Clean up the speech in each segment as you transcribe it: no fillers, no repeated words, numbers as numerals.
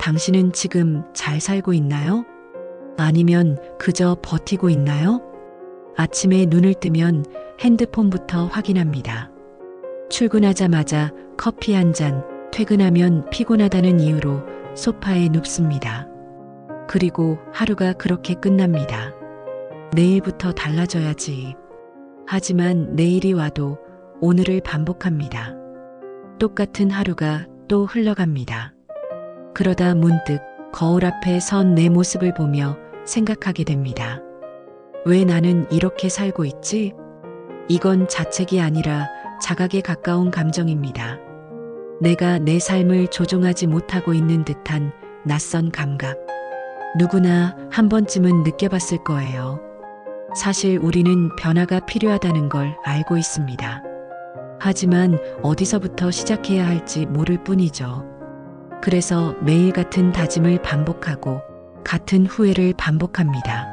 당신은 지금 잘 살고 있나요? 아니면 그저 버티고 있나요? 아침에 눈을 뜨면 핸드폰부터 확인합니다. 출근하자마자 커피 한 잔, 퇴근하면 피곤하다는 이유로 소파에 눕습니다. 그리고 하루가 그렇게 끝납니다. 내일부터 달라져야지. 하지만 내일이 와도 오늘을 반복합니다. 똑같은 하루가 또 흘러갑니다. 그러다 문득 거울 앞에 선 내 모습을 보며 생각하게 됩니다. 왜 나는 이렇게 살고 있지? 이건 자책이 아니라 자각에 가까운 감정입니다. 내가 내 삶을 조종하지 못하고 있는 듯한 낯선 감각. 누구나 한 번쯤은 느껴봤을 거예요. 사실 우리는 변화가 필요하다는 걸 알고 있습니다. 하지만 어디서부터 시작해야 할지 모를 뿐이죠. 그래서 매일 같은 다짐을 반복하고 같은 후회를 반복합니다.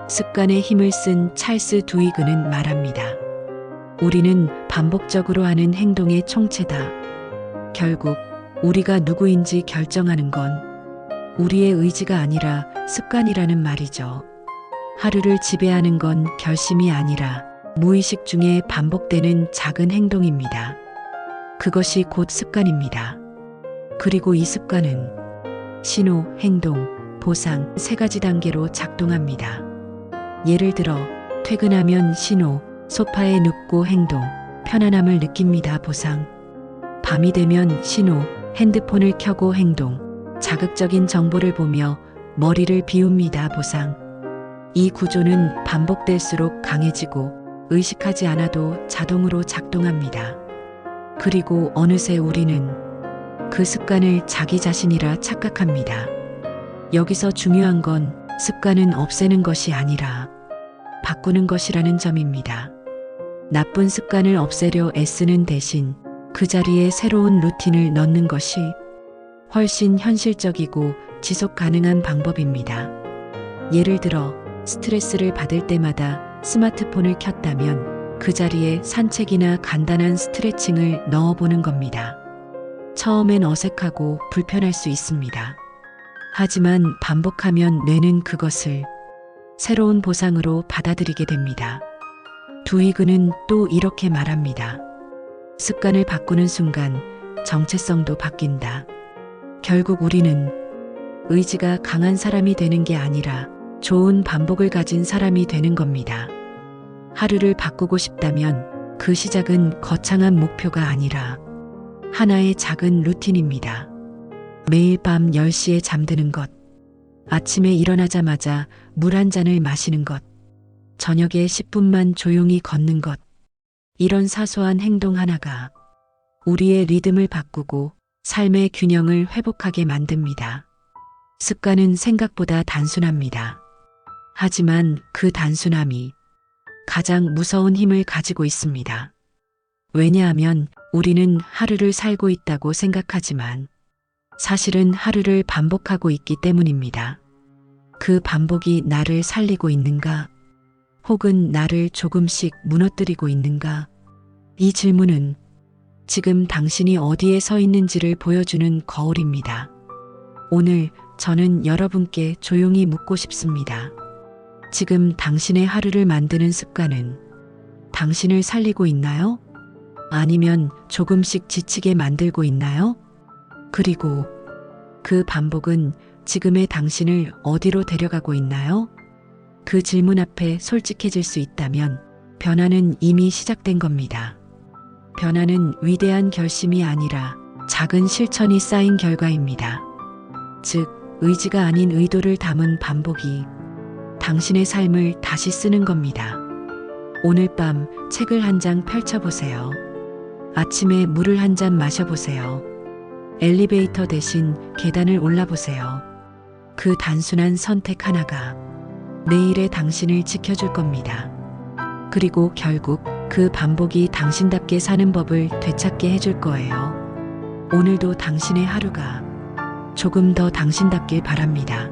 습관의 힘을 쓴 찰스 두이그는 말합니다. 우리는 반복적으로 하는 행동의 총체다. 결국 우리가 누구인지 결정하는 건 우리의 의지가 아니라 습관이라는 말이죠. 하루를 지배하는 건 결심이 아니라 무의식 중에 반복되는 작은 행동입니다. 그것이 곧 습관입니다. 그리고 이 습관은 신호, 행동, 보상 세 가지 단계로 작동합니다. 예를 들어 퇴근하면 신호, 소파에 눕고 행동, 편안함을 느낍니다. 보상. 밤이 되면 신호, 핸드폰을 켜고 행동, 자극적인 정보를 보며 머리를 비웁니다. 보상. 이 구조는 반복될수록 강해지고 의식하지 않아도 자동으로 작동합니다. 그리고 어느새 우리는 그 습관을 자기 자신이라 착각합니다. 여기서 중요한 건 습관은 없애는 것이 아니라 바꾸는 것이라는 점입니다. 나쁜 습관을 없애려 애쓰는 대신 그 자리에 새로운 루틴을 넣는 것이 훨씬 현실적이고 지속 가능한 방법입니다. 예를 들어 스트레스를 받을 때마다 스마트폰을 켰다면 그 자리에 산책이나 간단한 스트레칭을 넣어보는 겁니다. 처음엔 어색하고 불편할 수 있습니다. 하지만 반복하면 뇌는 그것을 새로운 보상으로 받아들이게 됩니다. 두이그는 또 이렇게 말합니다. 습관을 바꾸는 순간 정체성도 바뀐다. 결국 우리는 의지가 강한 사람이 되는 게 아니라 좋은 반복을 가진 사람이 되는 겁니다. 하루를 바꾸고 싶다면 그 시작은 거창한 목표가 아니라 하나의 작은 루틴입니다. 매일 밤 10시에 잠드는 것, 아침에 일어나자마자 물 한 잔을 마시는 것, 저녁에 10분만 조용히 걷는 것, 이런 사소한 행동 하나가 우리의 리듬을 바꾸고 삶의 균형을 회복하게 만듭니다. 습관은 생각보다 단순합니다. 하지만 그 단순함이 가장 무서운 힘을 가지고 있습니다. 왜냐하면 우리는 하루를 살고 있다고 생각하지만 사실은 하루를 반복하고 있기 때문입니다. 그 반복이 나를 살리고 있는가? 혹은 나를 조금씩 무너뜨리고 있는가? 이 질문은 지금 당신이 어디에 서 있는지를 보여주는 거울입니다. 오늘 저는 여러분께 조용히 묻고 싶습니다. 지금 당신의 하루를 만드는 습관은 당신을 살리고 있나요? 아니면 조금씩 지치게 만들고 있나요? 그리고 그 반복은 지금의 당신을 어디로 데려가고 있나요? 그 질문 앞에 솔직해질 수 있다면 변화는 이미 시작된 겁니다. 변화는 위대한 결심이 아니라 작은 실천이 쌓인 결과입니다. 즉, 의지가 아닌 의도를 담은 반복이 당신의 삶을 다시 쓰는 겁니다. 오늘 밤 책을 한 장 펼쳐보세요. 아침에 물을 한 잔 마셔보세요. 엘리베이터 대신 계단을 올라보세요. 그 단순한 선택 하나가 내일의 당신을 지켜줄 겁니다. 그리고 결국 그 반복이 당신답게 사는 법을 되찾게 해줄 거예요. 오늘도 당신의 하루가 조금 더 당신답길 바랍니다.